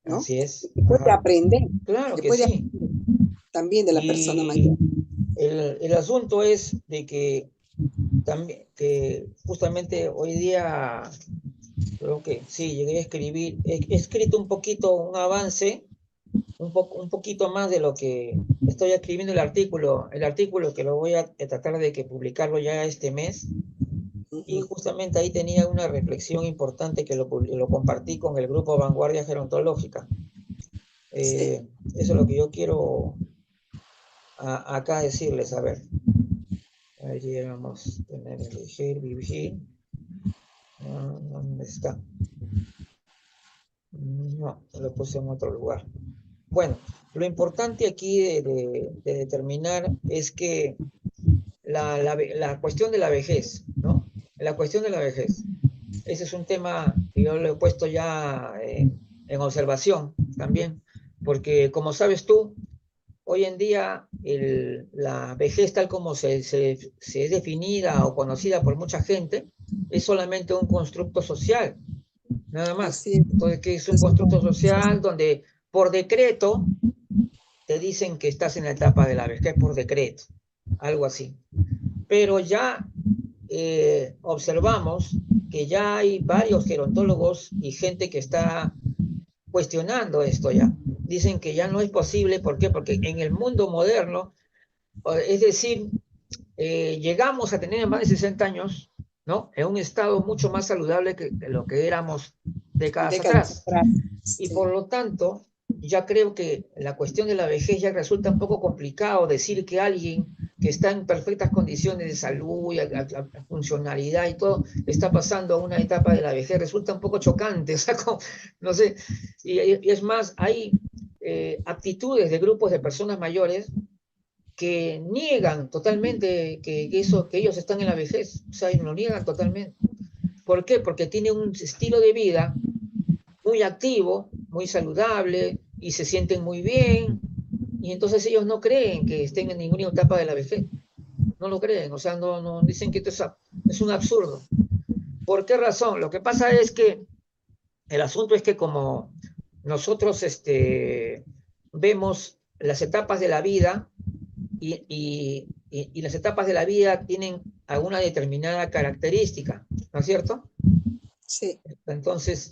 ¿no? Así es. Que puede Ajá. aprender, Claro que que puede sí. aprender también de la persona Y mayor. el asunto es de que también, que justamente hoy día, creo que sí, llegué a escribir, he escrito un poquito, un avance, un poquito más de lo que estoy escribiendo el artículo que lo voy a tratar de que publicarlo ya este mes. Y Ujú, justamente ahí tenía una reflexión importante que lo compartí con el grupo Vanguardia Gerontológica. sí. Eso es lo que yo quiero acá decirles. A ver, allí vamos a tener elegir, vivir. ¿Dónde está? No, lo puse en otro lugar. Bueno, lo importante aquí de determinar es que la cuestión de la vejez, ¿no? La cuestión de la vejez. Ese es un tema que yo lo he puesto ya en observación también, porque como sabes tú, hoy en día la vejez tal como se es definida o conocida por mucha gente, es solamente un constructo social, nada más. Así es. Entonces, que es un Es constructo como- social donde por decreto te dicen que estás en la etapa de la vejez, por decreto, algo así. Pero ya observamos que ya hay varios gerontólogos y gente que está cuestionando esto ya. Dicen que ya no es posible, ¿por qué? Porque en el mundo moderno, es decir, llegamos a tener más de 60 años, ¿no? En un estado mucho más saludable que lo que éramos décadas décadas atrás. atrás. Y por Sí. lo tanto, ya creo que la cuestión de la vejez ya resulta un poco complicado decir que alguien que está en perfectas condiciones de salud y funcionalidad y todo, está pasando a una etapa de la vejez, resulta un poco chocante, o sea, no sé, y es más, hay actitudes de grupos de personas mayores que niegan totalmente que ellos están en la vejez, o sea, lo niegan totalmente. ¿Por qué? Porque tienen un estilo de vida muy activo, muy saludable y se sienten muy bien. Y entonces ellos no creen que estén en ninguna etapa de la vejez. No lo creen, o sea, no dicen que esto es un absurdo. ¿Por qué razón? Lo que pasa es que el asunto es que como nosotros vemos las etapas de la vida y las etapas de la vida tienen alguna determinada característica, ¿no es cierto? Sí. Entonces,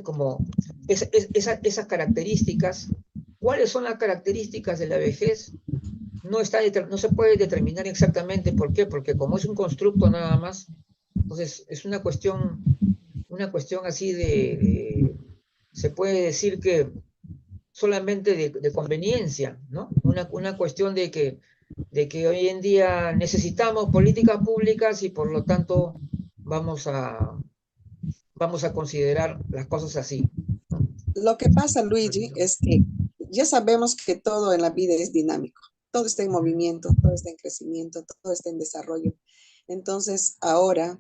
como esas características, ¿cuáles son las características de la vejez? No se puede determinar exactamente por qué, porque como es un constructo nada más, entonces es una cuestión así se puede decir que solamente de conveniencia, ¿no? Una cuestión de que hoy en día necesitamos políticas públicas y por lo tanto vamos vamos a considerar las cosas así, ¿no? Lo que pasa, Luigi, es que ya sabemos que todo en la vida es dinámico. Todo está en Ujú. movimiento, todo está en crecimiento, todo está en desarrollo. Entonces, ahora,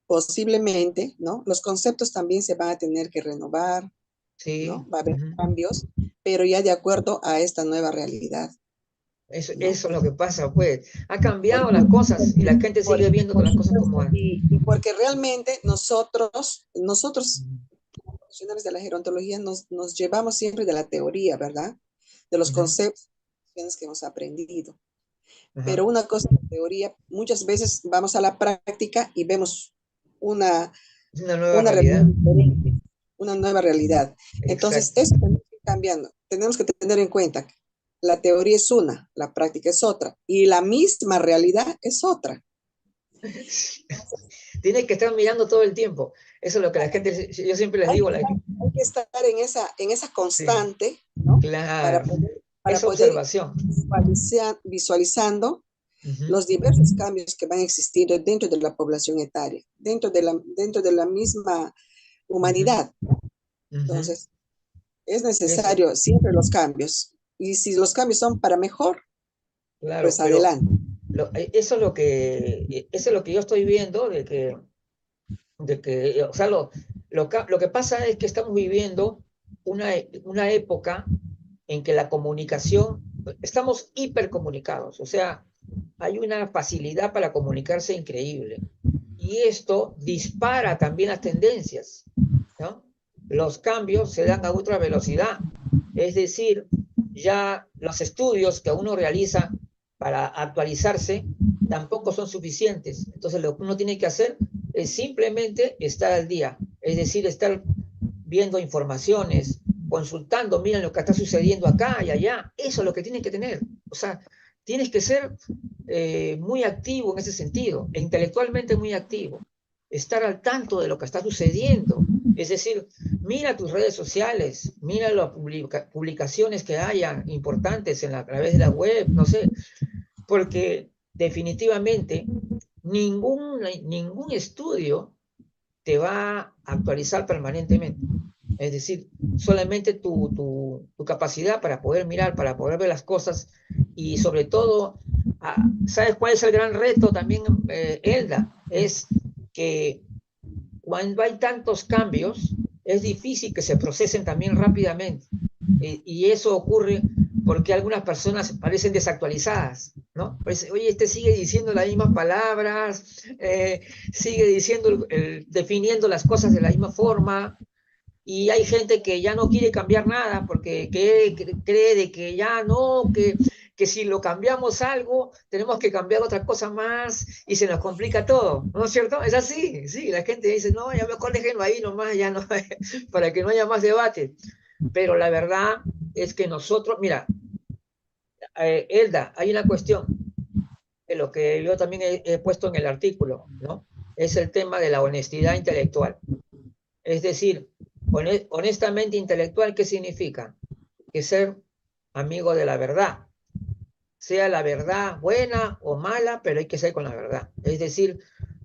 posiblemente, ¿no? Los conceptos también se van a tener que renovar, Sí, ¿no? Va a haber ujú. cambios, pero ya de acuerdo a esta nueva realidad, ¿no? Eso es lo que pasa, pues. Ha cambiado Porque, las cosas y porque, la gente por, sigue viendo por las cosas como supuesto, antes. y porque realmente nosotros, Ujú, como profesionales de la gerontología, nos llevamos siempre de la teoría, ¿verdad? De los ujú, conceptos que hemos aprendido. Pero ajá. una cosa es la teoría, muchas veces vamos a la práctica y vemos una, Es una nueva una realidad realidad. diferente, una nueva realidad. Entonces, Exacto. eso tenemos que ir cambiando. Tenemos que tener en cuenta que la teoría es una, la práctica es otra, y la misma realidad es otra. Tienes que estar mirando todo el tiempo. Eso es lo que la gente, yo siempre les Hay digo, que estar, hay que estar en esa sí, constante, ¿no? claro, Para esa poder ir observación. visualizando Ujú, los diversos cambios que van a existir dentro de la población etaria, dentro de la misma ujú, humanidad. ujú. Entonces, es Eso, necesario siempre los cambios. Y si los cambios son para mejor, claro, pues pero adelante. eso es lo que yo estoy viendo o sea, lo que pasa es que estamos viviendo una época en que la comunicación, estamos hipercomunicados, o sea, hay una facilidad para comunicarse increíble. Y esto dispara también las tendencias, ¿no? Los cambios se dan a otra velocidad. Es decir, ya los estudios que uno realiza para actualizarse tampoco son suficientes. Entonces, lo que uno tiene que hacer es simplemente estar al día, es decir, estar viendo informaciones, consultando, miren lo que está sucediendo acá y allá. Eso es lo que tienen que tener. O sea, tienes que ser muy activo en ese sentido, e intelectualmente muy activo, estar al tanto de lo que está sucediendo. Es decir, mira tus redes sociales, mira las publicaciones que hayan importantes a través de la web, no sé, porque definitivamente ningún estudio te va a actualizar permanentemente. Es decir, solamente tu capacidad para poder mirar, para poder ver las cosas y sobre todo, ¿sabes cuál es el gran reto también, Elda? Es que cuando hay tantos cambios, es difícil que se procesen también rápidamente. Y eso ocurre porque algunas personas parecen desactualizadas, ¿no? Parece, oye, este sigue diciendo las mismas palabras, sigue diciendo, definiendo las cosas de la misma forma, y hay gente que ya no quiere cambiar nada porque cree de que ya no, que si lo cambiamos algo, tenemos que cambiar otra cosa más y se nos complica todo, ¿no es cierto? Es así, sí, la gente dice, no, ya mejor déjenlo ahí nomás, ya no, para que no haya más debate. Pero la verdad es que nosotros, mira, Elda, hay una cuestión, de lo que yo también he puesto en el artículo, ¿no? Es el tema de la honestidad intelectual. Es decir, honestamente intelectual, ¿qué significa? Que ser amigo de la verdad, sea la verdad buena o mala, pero hay que ser con la verdad. Es decir,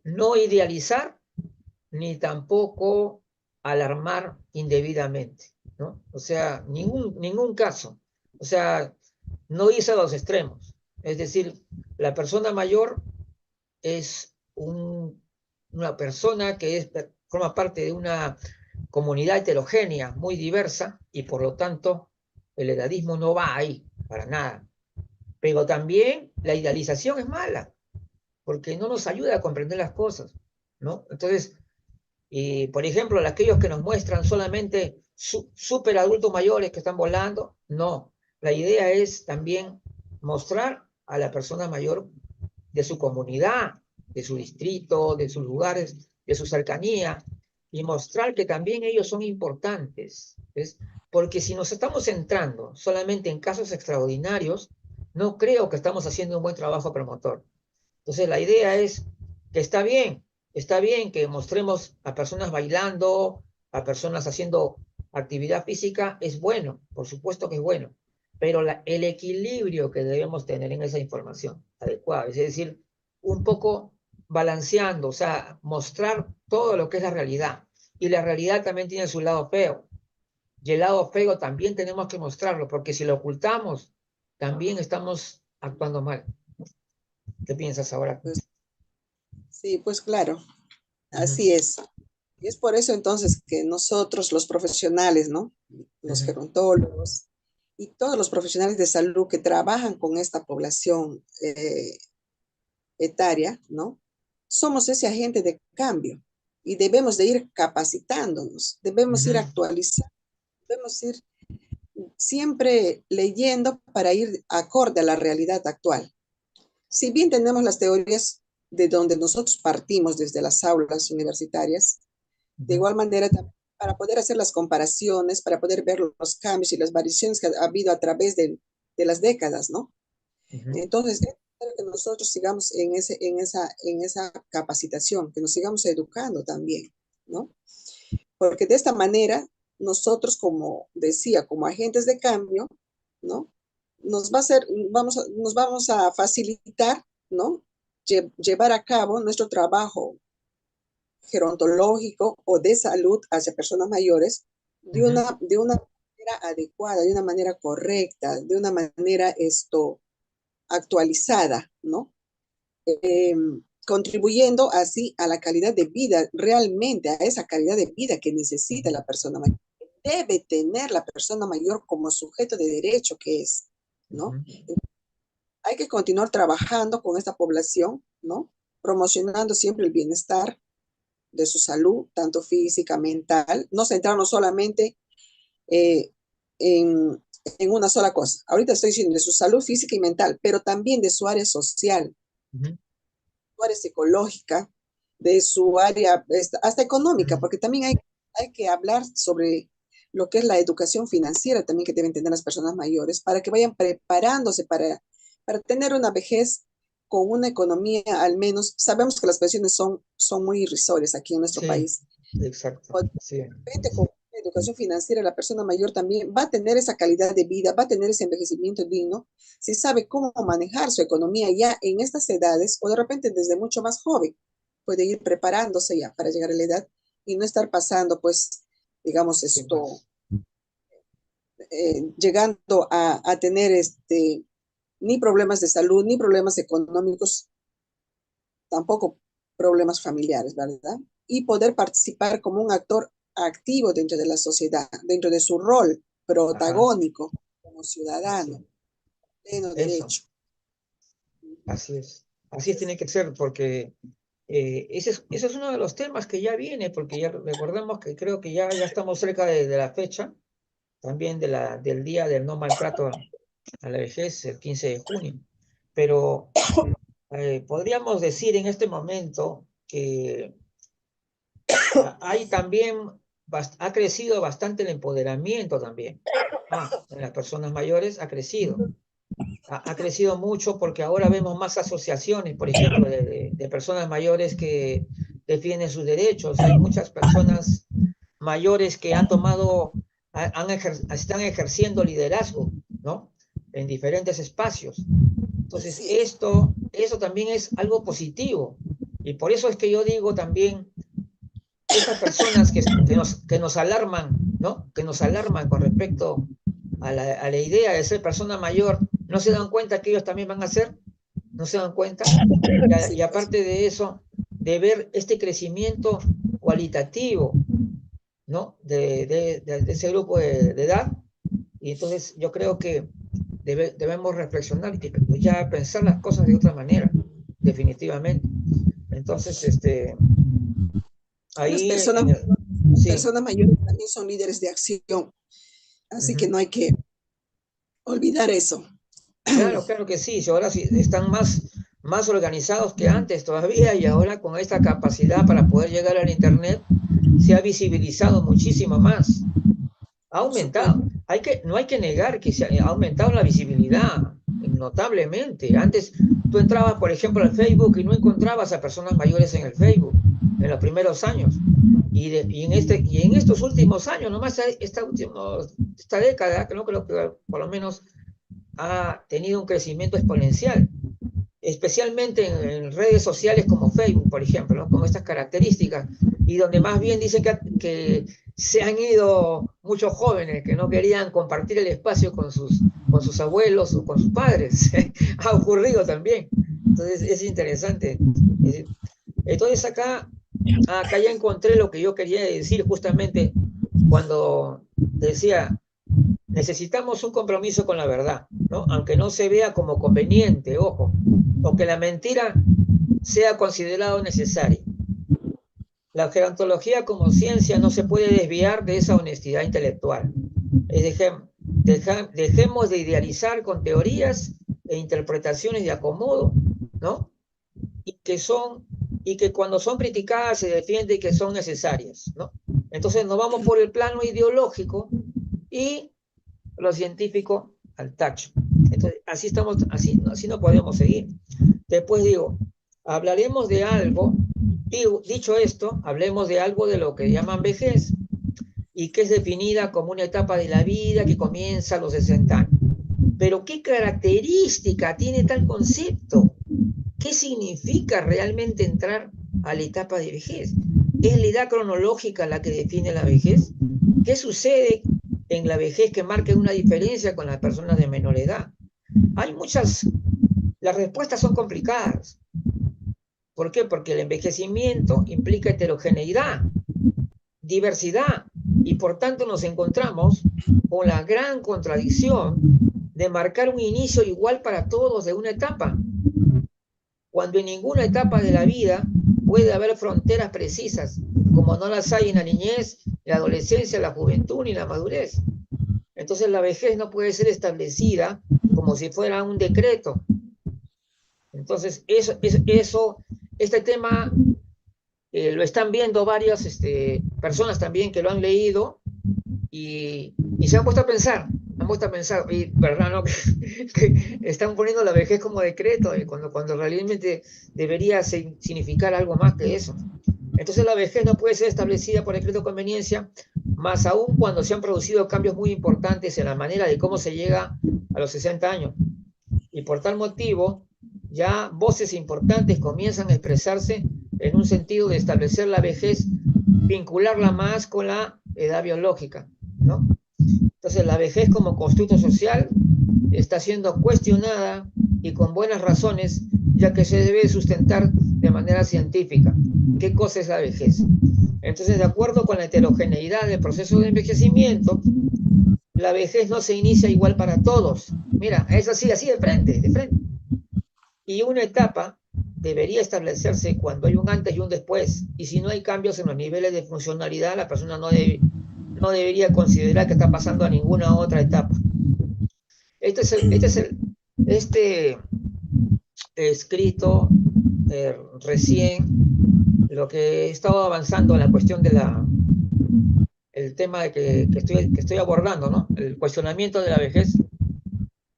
no idealizar ni tampoco alarmar indebidamente, ¿no? O sea, ningún caso. O sea, no irse a los extremos. Es decir, la persona mayor es una persona que forma parte de una comunidad heterogénea, muy diversa, y por lo tanto el edadismo no va ahí, para nada. Pero también la idealización es mala, porque no nos ayuda a comprender las cosas, ¿no? Entonces, por ejemplo, aquellos que nos muestran solamente súper adultos mayores que están volando, no. La idea es también mostrar a la persona mayor de su comunidad, de su distrito, de sus lugares, de su cercanía, y mostrar que también ellos son importantes. ¿Ves? Porque si nos estamos centrando solamente en casos extraordinarios, no creo que estamos haciendo un buen trabajo promotor. Entonces, la idea es que está bien que mostremos a personas bailando, a personas haciendo actividad física, es bueno, por supuesto que es bueno, pero el equilibrio que debemos tener en esa información adecuada, es decir, un poco balanceando, o sea, mostrar todo lo que es la realidad. Y la realidad también tiene su lado feo. Y el lado feo también tenemos que mostrarlo, porque si lo ocultamos, también estamos actuando mal. ¿Qué piensas ahora? Pues, sí, pues claro, Ujú, así es. Y es por eso entonces que nosotros, los profesionales, ¿no? Los ujú, gerontólogos y todos los profesionales de salud que trabajan con esta población etaria, ¿no? Somos ese agente de cambio y debemos de ir capacitándonos, debemos ir ujú, actualizando, debemos ir siempre leyendo para ir acorde a la realidad actual. Si bien tenemos las teorías de donde nosotros partimos desde las aulas universitarias, de ujú, igual manera para poder hacer las comparaciones, para poder ver los cambios y las variaciones que ha habido a través de las décadas, ¿no? ujú, Entonces, espero que nosotros sigamos en esa capacitación, que nos sigamos educando también, ¿no? Porque de esta manera, nosotros, como decía, como agentes de cambio, ¿no? Nos va a hacer, nos vamos a facilitar, ¿no? Llevar a cabo nuestro trabajo gerontológico o de salud hacia personas mayores ujú. de una manera adecuada, de una manera correcta, de una manera actualizada, ¿no? Contribuyendo así a la calidad de vida, realmente a esa calidad de vida que necesita la persona mayor. Debe tener la persona mayor como sujeto de derecho que es, ¿no? Ujú. Hay que continuar trabajando con esta población, ¿no? Promocionando siempre el bienestar de su salud, tanto física, mental, no centrarnos solamente eh, en una sola cosa. Ahorita estoy diciendo de su salud física y mental, pero también de su área social, Ujú, su área psicológica, de su área hasta económica, ujú. porque también hay que hablar sobre lo que es la educación financiera también que deben tener las personas mayores para que vayan preparándose para tener una vejez con una economía al menos. Sabemos que las pensiones son muy irrisorias aquí en nuestro Sí, país. exacto. De Sí. repente, con educación financiera, la persona mayor también va a tener esa calidad de vida, va a tener ese envejecimiento digno, si sabe cómo manejar su economía ya en estas edades o de repente desde mucho más joven. Puede ir preparándose ya para llegar a la edad y no estar pasando, pues, digamos, Sí, esto, pues. llegando a tener ni problemas de salud, ni problemas económicos, tampoco problemas familiares, ¿verdad? Y poder participar como un actor activo dentro de la sociedad, dentro de su rol Ajá. protagónico como Sí. ciudadano, pleno Eso. derecho. Ujú. Así es. Así es, tiene que ser, porque ese es uno de los temas que ya viene, porque ya recordemos que creo que ya estamos cerca de la fecha, también del día del no maltrato a la vejez, el 15 de junio. Pero podríamos decir en este momento que hay también, ha crecido bastante el empoderamiento también. En las personas mayores ha crecido. Ha crecido mucho porque ahora vemos más asociaciones, por ejemplo, de personas mayores que defienden sus derechos. Hay muchas personas mayores que han tomado, están ejerciendo liderazgo, ¿no? En diferentes espacios. Entonces, Así es. eso también es algo positivo. Y por eso es que yo digo también, esas personas que nos alarman, ¿no? Que nos alarman con respecto a la idea de ser persona mayor, no se dan cuenta que ellos también van a ser, no se dan cuenta. Y Sí, pues, aparte de eso, de ver este crecimiento cualitativo, ¿no? De ese grupo de edad. Y entonces yo creo que debemos reflexionar y ya pensar las cosas de otra manera, definitivamente. Entonces, las ahí, sí, personas mayores también son líderes de acción, así que ujú. no hay que olvidar eso. Claro, claro que sí. Si ahora sí están más organizados que antes todavía y ahora con esta capacidad para poder llegar al Internet, se ha visibilizado muchísimo más. Ha Por supuesto. aumentado. No hay que negar que se ha aumentado la visibilidad notablemente. Antes tú entrabas, por ejemplo, al Facebook y no encontrabas a personas mayores en el Facebook en los primeros años. Y en estos últimos años, nomás esta década, creo que por lo menos ha tenido un crecimiento exponencial. especialmente en redes sociales como Facebook, por ejemplo, ¿no? Con estas características, y donde más bien dicen que se han ido muchos jóvenes que no querían compartir el espacio con sus abuelos o con sus padres. Ha ocurrido también. Entonces es interesante. Entonces acá ya encontré lo que yo quería decir justamente cuando decía, necesitamos un compromiso con la verdad, ¿no? Aunque no se vea como conveniente, ojo, o que la mentira sea considerado necesaria. La gerontología como ciencia no se puede desviar de esa honestidad intelectual. Dejemos de idealizar con teorías e interpretaciones de acomodo, ¿no? Y que cuando son criticadas se defiende que son necesarias, ¿no? Entonces nos vamos por el plano ideológico y lo científico al tacho. Entonces, así no podemos seguir. Después digo, hablaremos de algo, dicho esto, hablemos de algo de lo que llaman vejez y que es definida como una etapa de la vida que comienza a los 60 años. Pero ¿qué característica tiene tal concepto? ¿Qué significa realmente entrar a la etapa de vejez? ¿Es la edad cronológica la que define la vejez? ¿Qué sucede en la vejez que marque una diferencia con las personas de menor edad? Las respuestas son complicadas. ¿Por qué? Porque el envejecimiento implica heterogeneidad, diversidad, y por tanto nos encontramos con la gran contradicción de marcar un inicio igual para todos de una etapa, cuando en ninguna etapa de la vida puede haber fronteras precisas, como no las hay en la niñez, la adolescencia, la juventud ni la madurez. Entonces la vejez no puede ser establecida como si fuera un decreto. Entonces este tema lo están viendo varias personas también que lo han leído y se han puesto a pensar, y verdad, ¿no? que están poniendo la vejez como decreto, cuando realmente debería significar algo más que eso. Entonces la vejez no puede ser establecida por decreto de conveniencia, más aún cuando se han producido cambios muy importantes en la manera de cómo se llega a los 60 años. Y por tal motivo, ya voces importantes comienzan a expresarse en un sentido de establecer la vejez, vincularla más con la edad biológica, ¿no? Entonces la vejez como constructo social está siendo cuestionada y con buenas razones, ya que se debe sustentar de manera científica. ¿Qué cosa es la vejez? Entonces, de acuerdo con la heterogeneidad del proceso de envejecimiento, la vejez no se inicia igual para todos. Mira, es así de frente, de frente. Y una etapa debería establecerse cuando hay un antes y un después. Y si no hay cambios en los niveles de funcionalidad, la persona no debería considerar que está pasando a ninguna otra etapa. Este escrito recién, lo que he estado avanzando en la cuestión de el tema que estoy abordando, ¿no? El cuestionamiento de la vejez,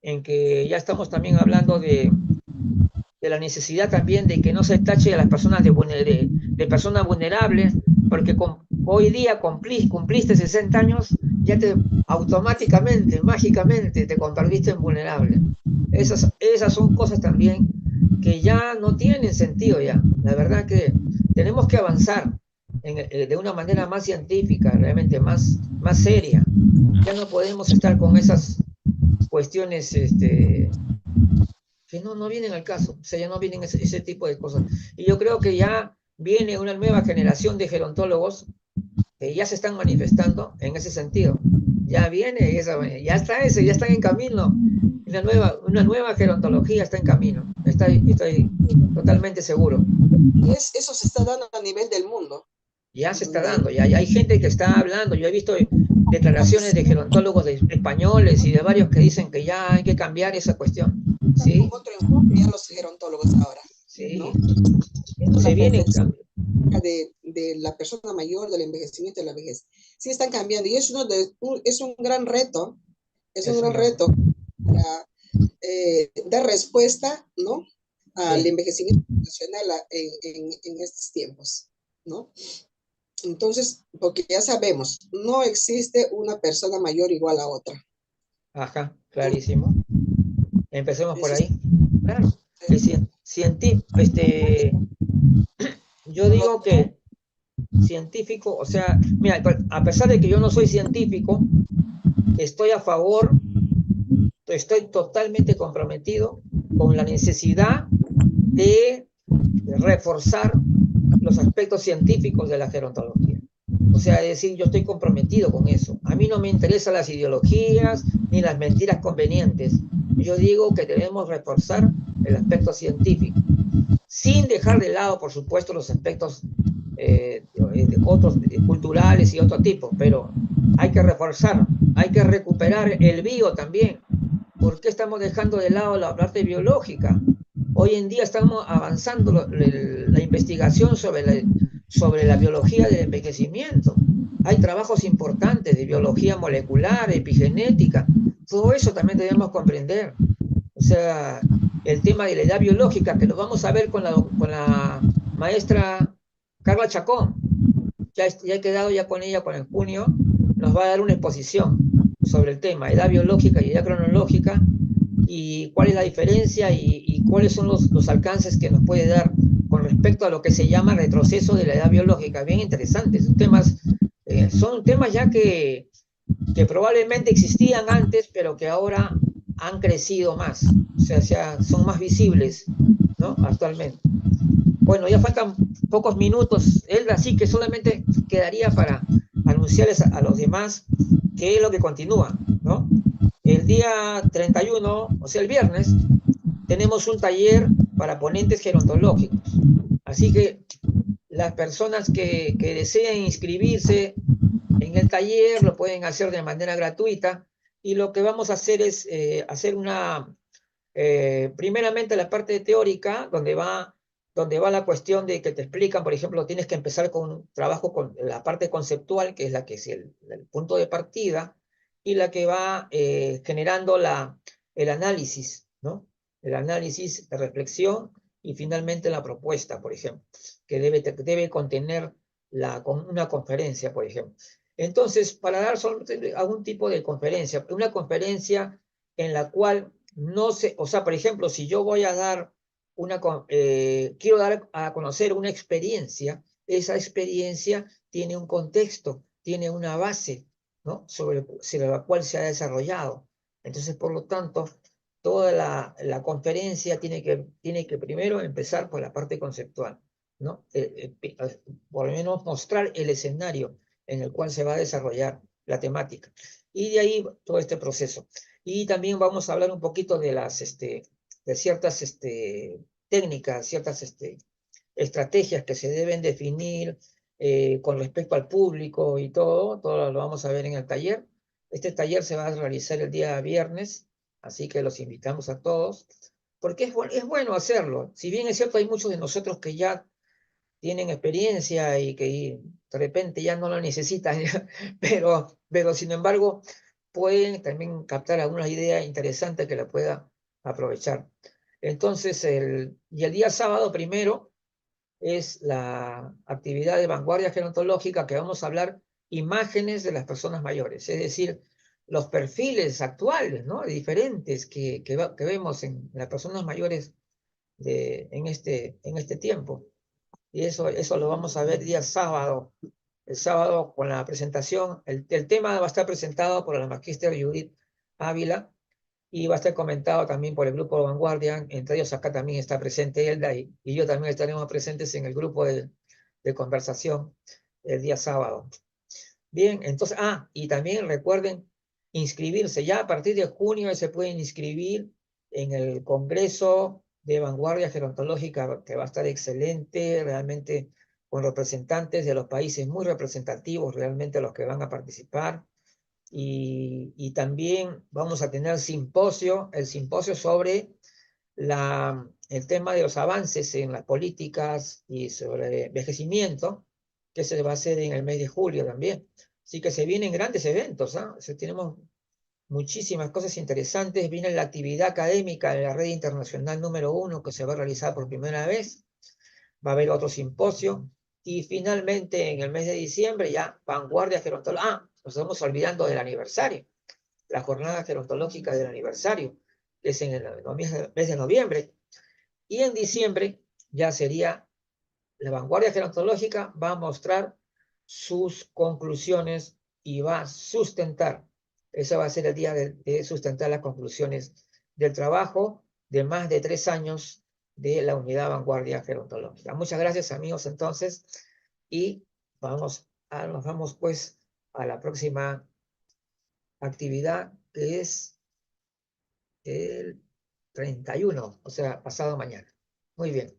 en que ya estamos también hablando de la necesidad también de que no se tache a las personas de personas vulnerables, porque hoy día cumpliste 60 años, ya automáticamente, mágicamente, te convertiste en vulnerable. Esas son cosas también que ya no tienen sentido ya. La verdad que tenemos que avanzar de una manera más científica, realmente más seria. Ya no podemos estar con esas cuestiones que no vienen al caso, o sea, ya no vienen ese tipo de cosas. Y yo creo que ya viene una nueva generación de gerontólogos que ya se están manifestando en ese sentido. Ya viene, ya están en camino. Una nueva gerontología está en camino. Estoy totalmente seguro. Y eso se está dando a nivel del mundo. Ya se está dando, ya hay gente que está hablando. Yo he visto declaraciones de gerontólogos españoles y de varios que dicen que ya hay que cambiar esa cuestión. ¿Sí? Otro enfoque ya los gerontólogos ahora. Sí. ¿No? Se viene en cambio. De la persona mayor, del envejecimiento de la vejez. Sí están cambiando y es un gran reto, para dar respuesta, ¿no? Al envejecimiento nacional en estos tiempos, ¿no? Entonces, porque ya sabemos, no existe una persona mayor igual a otra. Ajá, clarísimo. Empecemos por ahí. Claro. yo digo que científico, o sea, mira, a pesar de que yo no soy científico, estoy a favor, estoy totalmente comprometido con la necesidad de reforzar los aspectos científicos de la gerontología. O sea, es decir, yo estoy comprometido con eso. A mí no me interesan las ideologías ni las mentiras convenientes. Yo digo que debemos reforzar el aspecto científico, sin dejar de lado, por supuesto, los aspectos otros culturales y otro tipo, pero hay que reforzar, hay que recuperar el bio también. ¿Por qué estamos dejando de lado la parte biológica? Hoy en día estamos avanzando la investigación sobre la biología del envejecimiento. Hay trabajos importantes de biología molecular, epigenética. Todo eso también debemos comprender. O sea, el tema de la edad biológica, que lo vamos a ver con la maestra Carla Chacón. Ya he quedado ya con ella en junio. Nos va a dar una exposición sobre el tema, edad biológica y edad cronológica, y cuál es la diferencia y cuáles son los alcances que nos puede dar con respecto a lo que se llama retroceso de la edad biológica. Bien interesantes, son temas ya que probablemente existían antes, pero que ahora han crecido más, o sea, son más visibles, ¿no? Actualmente. Bueno, ya faltan pocos minutos, Elda, así que solamente quedaría para anunciarles a los demás qué es lo que continúa, ¿no? El día 31, o sea, el viernes, tenemos un taller para ponentes gerontológicos. Así que las personas que deseen inscribirse en el taller lo pueden hacer de manera gratuita, y lo que vamos a hacer es hacer primeramente la parte teórica, donde va la cuestión de que te explican, por ejemplo, tienes que empezar con un trabajo con la parte conceptual, que es la que es el punto de partida, y la que va generando el análisis, ¿no? El análisis, la reflexión y finalmente la propuesta, por ejemplo, que debe contener una conferencia, por ejemplo. Entonces, para dar algún tipo de conferencia, una conferencia en la cual no sé, o sea, por ejemplo, si yo voy a dar quiero dar a conocer una experiencia, esa experiencia tiene un contexto, tiene una base, ¿no? Sobre la cual se ha desarrollado. Entonces, por lo tanto, toda la conferencia tiene que primero empezar por la parte conceptual, ¿no? Por lo menos mostrar el escenario en el cual se va a desarrollar la temática. Y de ahí todo este proceso. Y también vamos a hablar un poquito de ciertas técnicas, ciertas estrategias que se deben definir con respecto al público y todo lo vamos a ver en el taller. Este taller se va a realizar el día viernes, así que los invitamos a todos, porque es bueno hacerlo. Si bien es cierto, hay muchos de nosotros que ya tienen experiencia y que de repente ya no lo necesitan, pero sin embargo pueden también captar algunas ideas interesantes que la pueda aprovechar. Entonces, y el día sábado primero es la actividad de vanguardia gerontológica, que vamos a hablar imágenes de las personas mayores, es decir, los perfiles actuales, ¿no? Diferentes que vemos en las personas mayores en este tiempo. Y eso lo vamos a ver día sábado. El sábado con la presentación, el tema va a estar presentado por la magíster Judith Ávila, y va a estar comentado también por el grupo de Vanguardia. Entre ellos acá también está presente Elda, y yo también estaremos presentes en el grupo de conversación el día sábado. Bien, entonces, y también recuerden inscribirse. Ya a partir de junio se pueden inscribir en el Congreso de Vanguardia Gerontológica, que va a estar excelente, realmente, con representantes de los países muy representativos, realmente los que van a participar. Y también vamos a tener el simposio sobre el tema de los avances en las políticas y sobre envejecimiento, que se va a hacer en el mes de julio también. Así que se vienen grandes eventos, ¿ah? Tenemos muchísimas cosas interesantes. Viene la actividad académica de la red internacional número 1, que se va a realizar por primera vez. Va a haber otro simposio. Y finalmente, en el mes de diciembre, ya Vanguardia Gerontológica. Nos estamos olvidando del aniversario, la jornada gerontológica del aniversario, que es en el mes de noviembre. Y en diciembre ya sería la vanguardia gerontológica, va a mostrar sus conclusiones y va a sustentar. Ese va a ser el día de sustentar las conclusiones del trabajo de más de 3 años de la unidad vanguardia gerontológica. Muchas gracias, amigos, entonces, y nos vamos pues a la próxima actividad, que es el 31, o sea, pasado mañana. Muy bien.